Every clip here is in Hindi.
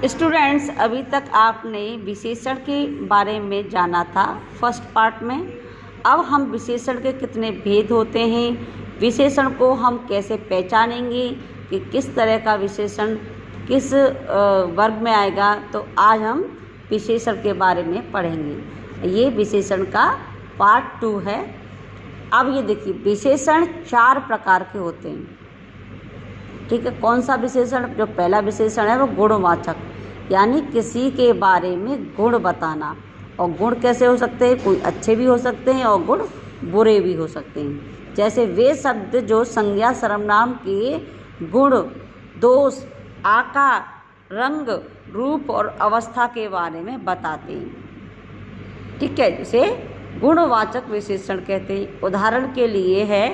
स्टूडेंट्स, अभी तक आपने विशेषण के बारे में जाना था फर्स्ट पार्ट में। अब हम विशेषण के कितने भेद होते हैं, विशेषण को हम कैसे पहचानेंगे कि किस तरह का विशेषण किस वर्ग में आएगा, तो आज हम विशेषण के बारे में पढ़ेंगे। ये विशेषण का पार्ट 2 है। अब ये देखिए, विशेषण 4 प्रकार के होते हैं। ठीक है, कौन सा विशेषण? जो पहला विशेषण है वो गुणवाचक, यानी किसी के बारे में गुण बताना। और गुण कैसे हो सकते हैं? कोई अच्छे भी हो सकते हैं और गुण बुरे भी हो सकते हैं। जैसे वे शब्द जो संज्ञा सर्वनाम के गुण, दोष, आकार, रंग, रूप और अवस्था के बारे में बताते हैं। ठीक है, इसे गुणवाचक विशेषण कहते हैं। उदाहरण के लिए है,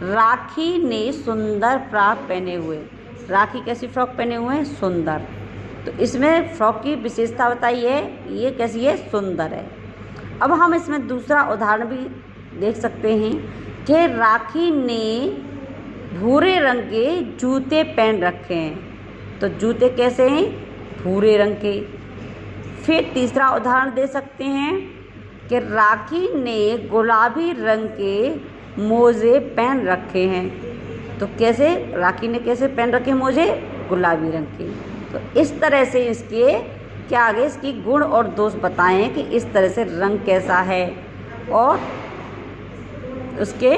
राखी ने सुंदर फ्रॉक पहने हुए। राखी कैसी फ्रॉक पहने हुए हैं? सुंदर। तो इसमें फ्रॉक की विशेषता बताइए, ये कैसी है? सुंदर है। अब हम इसमें दूसरा उदाहरण भी देख सकते हैं कि राखी ने भूरे रंग के जूते पहन रखे हैं। तो जूते कैसे हैं? भूरे रंग के। फिर तीसरा उदाहरण दे सकते हैं कि राखी ने गुलाबी रंग के मोजे पहन रखे हैं। तो कैसे? राखी ने कैसे पहन रखे मोजे? गुलाबी रंग के। तो इस तरह से इसके क्या आगे इसकी गुण और दोष बताएं कि इस तरह से रंग कैसा है और उसके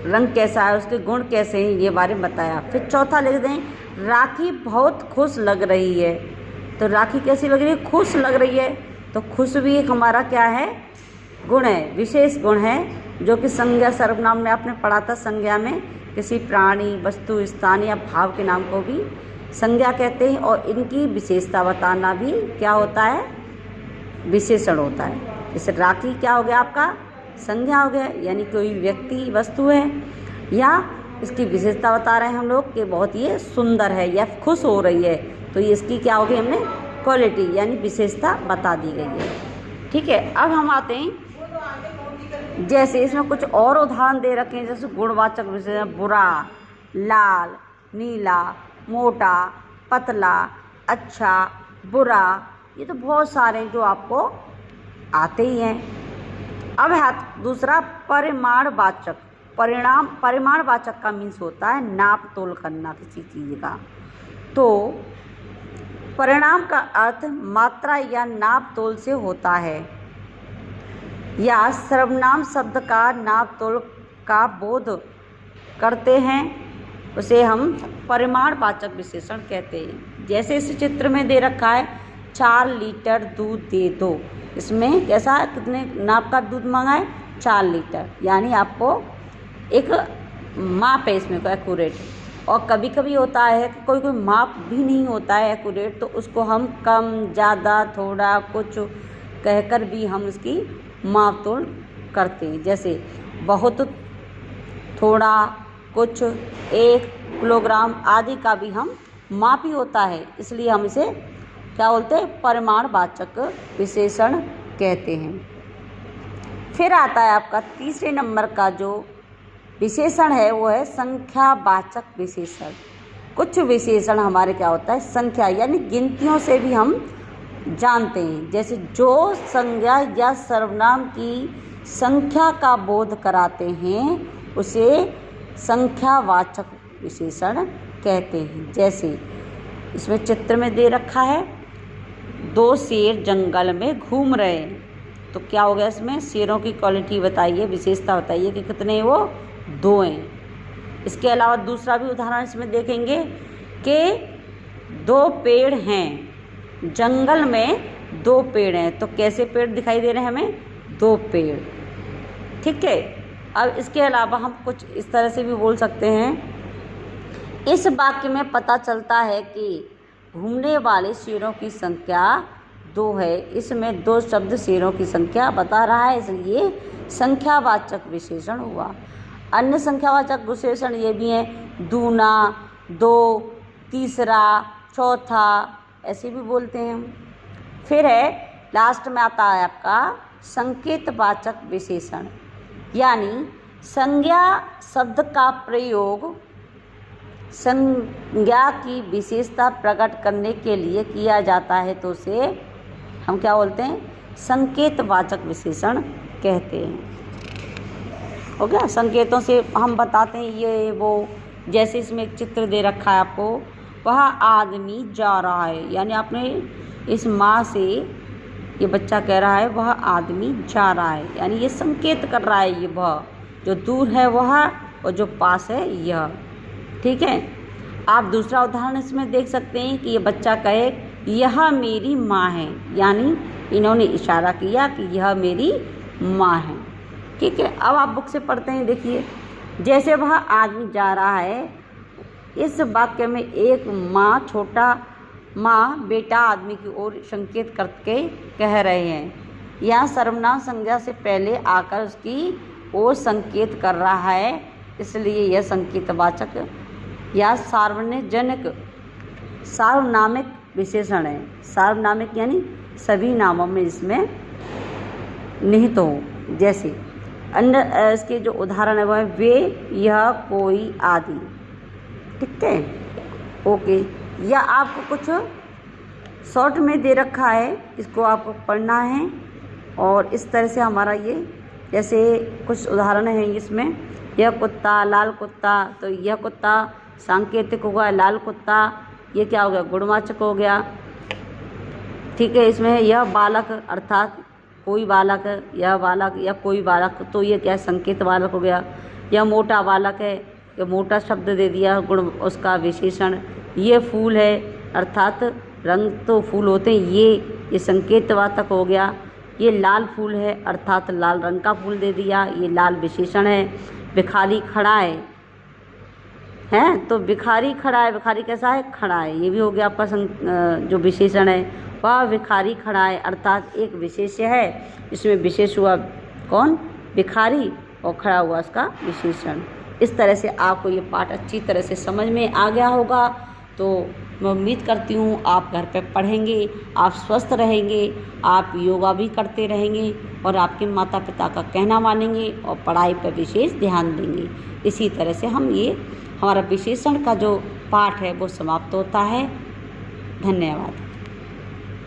रंग कैसा है, उसके गुण कैसे हैं, ये बारे में बताया। फिर चौथा लिख दें, राखी बहुत खुश लग रही है। तो राखी कैसी लग रही है? खुश लग रही है। तो खुश भी एक हमारा क्या है? गुण है, विशेष गुण है, जो कि संज्ञा सर्वनाम में आपने पढ़ा था। संज्ञा में किसी प्राणी, वस्तु, स्थान या भाव के नाम को भी संज्ञा कहते हैं, और इनकी विशेषता बताना भी क्या होता है? विशेषण होता है। जैसे राखी क्या हो गया आपका? संज्ञा हो गया, यानी कोई व्यक्ति, वस्तु है, या इसकी विशेषता बता रहे हैं हम लोग कि बहुत ये सुंदर है या खुश हो रही है। तो ये इसकी क्या हो गई? हमने क्वालिटी यानी विशेषता बता दी गई है। ठीक है, अब हम आते हैं, जैसे इसमें कुछ और उदाहरण दे रखे हैं। जैसे गुणवाचक विशेषण, बुरा, लाल, नीला, मोटा, पतला, अच्छा, बुरा, ये तो बहुत सारे जो आपको आते ही हैं। अब है दूसरा परिमाणवाचक। परिमाणवाचक का मीन्स होता है नाप तोल करना किसी चीज़ का। तो परिणाम का अर्थ मात्रा या नाप तोल से होता है, या सर्वनाम शब्द का नाप तोल का बोध करते हैं, उसे हम परिमाणवाचक विशेषण कहते हैं। जैसे इस चित्र में दे रखा है, 4 लीटर दूध दे दो। इसमें कैसा, कितने नाप का दूध मांगा है? 4 लीटर, यानी आपको एक माप है इसमें को एक्यूरेट। और कभी कभी होता है कि कोई माप भी नहीं होता है एक्यूरेट, तो उसको हम कम, ज़्यादा, थोड़ा, कुछ कहकर भी हम इसकी माप तोल करते हैं। जैसे बहुत, थोड़ा, कुछ, 1 किलोग्राम आदि का भी हम माप ही होता है, इसलिए हम इसे क्या बोलते हैं? परिमाणवाचक विशेषण कहते हैं। फिर आता है आपका तीसरे नंबर का जो विशेषण है वो है संख्यावाचक विशेषण। कुछ विशेषण हमारे क्या होता है? संख्या यानी गिनतियों से भी हम जानते हैं। जैसे जो संज्ञा या सर्वनाम की संख्या का बोध कराते हैं उसे संख्यावाचक विशेषण कहते हैं। जैसे इसमें चित्र में दे रखा है, 2 शेर जंगल में घूम रहे हैं। तो क्या हो गया? इसमें शेरों की क्वालिटी बताइए, विशेषता बताइए कि कितने वो? 2 हैं। इसके अलावा दूसरा भी उदाहरण इसमें देखेंगे कि 2 पेड़ हैं, जंगल में 2 पेड़ हैं। तो कैसे पेड़ दिखाई दे रहे हैं हमें? 2 पेड़। ठीक है, अब इसके अलावा हम कुछ इस तरह से भी बोल सकते हैं, इस वाक्य में पता चलता है कि घूमने वाले शेरों की संख्या 2 है। इसमें 2 शब्द शेरों की संख्या बता रहा है, इसलिए संख्यावाचक विशेषण हुआ। अन्य संख्यावाचक विशेषण ये भी हैं, दूना, 2, तीसरा, चौथा, ऐसे भी बोलते हैं हम। फिर है लास्ट में आता है आपका संकेतवाचक विशेषण, यानी संज्ञा शब्द का प्रयोग संज्ञा की विशेषता प्रकट करने के लिए किया जाता है तो उसे हम क्या बोलते हैं? संकेतवाचक विशेषण कहते हैं। हो गया? संकेतों से हम बताते हैं ये वो। जैसे इसमें एक चित्र दे रखा है आपको, वह आदमी जा रहा है, यानी आपने इस माँ से ये बच्चा कह रहा है वह आदमी जा रहा है, यानी ये संकेत कर रहा है ये वह, जो दूर है वह और जो पास है यह। ठीक है। आप दूसरा उदाहरण इसमें देख सकते हैं कि ये बच्चा कहे यह मेरी माँ है, यानी इन्होंने इशारा किया कि यह मेरी माँ है। ठीक है। अब आप बुक से पढ़ते हैं, देखिए जैसे वह आदमी जा रहा है, इस वाक्य में एक माँ छोटा माँ बेटा आदमी की ओर संकेत करके कह रहे हैं। यहाँ सर्वनाम संज्ञा से पहले आकर उसकी ओर संकेत कर रहा है, इसलिए यह संकेतवाचक या सार्वनामिक विशेषण है। सार्वनामिक यानी सभी नामों में इसमें निहित हो। जैसे अन्य इसके जो उदाहरण है वह है वे, यह, कोई आदि। ठीक है। ओके। या आपको कुछ शॉर्ट में दे रखा है, इसको आपको पढ़ना है और इस तरह से हमारा ये जैसे कुछ उदाहरण हैं इसमें। यह कुत्ता, लाल कुत्ता, तो यह कुत्ता सांकेतिक होगा, लाल कुत्ता ये क्या हो गया? गुणवाचक हो गया। ठीक है। इसमें यह बालक अर्थात कोई बालक, यह बालक या कोई बालक, तो ये क्या है? संकेत बालक हो गया। यह मोटा बालक है, ये मोटा शब्द दे दिया गुण उसका विशेषण। ये फूल है अर्थात रंग तो फूल होते हैं, ये संकेतवाचक हो गया। ये लाल फूल है अर्थात लाल रंग का फूल दे दिया, ये लाल विशेषण है। भिखारी खड़ा है तो भिखारी खड़ा है, भिखारी कैसा है? खड़ा है, ये भी हो गया आपका जो विशेषण है। वह भिखारी खड़ा है अर्थात एक विशेष्य है, इसमें विशेष हुआ कौन? भिखारी, और खड़ा हुआ उसका विशेषण। इस तरह से आपको ये पाठ अच्छी तरह से समझ में आ गया होगा। तो मैं उम्मीद करती हूँ आप घर पे पढ़ेंगे, आप स्वस्थ रहेंगे, आप योगा भी करते रहेंगे और आपके माता पिता का कहना मानेंगे और पढ़ाई पर विशेष ध्यान देंगे। इसी तरह से हमारा विशेषण का जो पाठ है वो समाप्त होता है। धन्यवाद।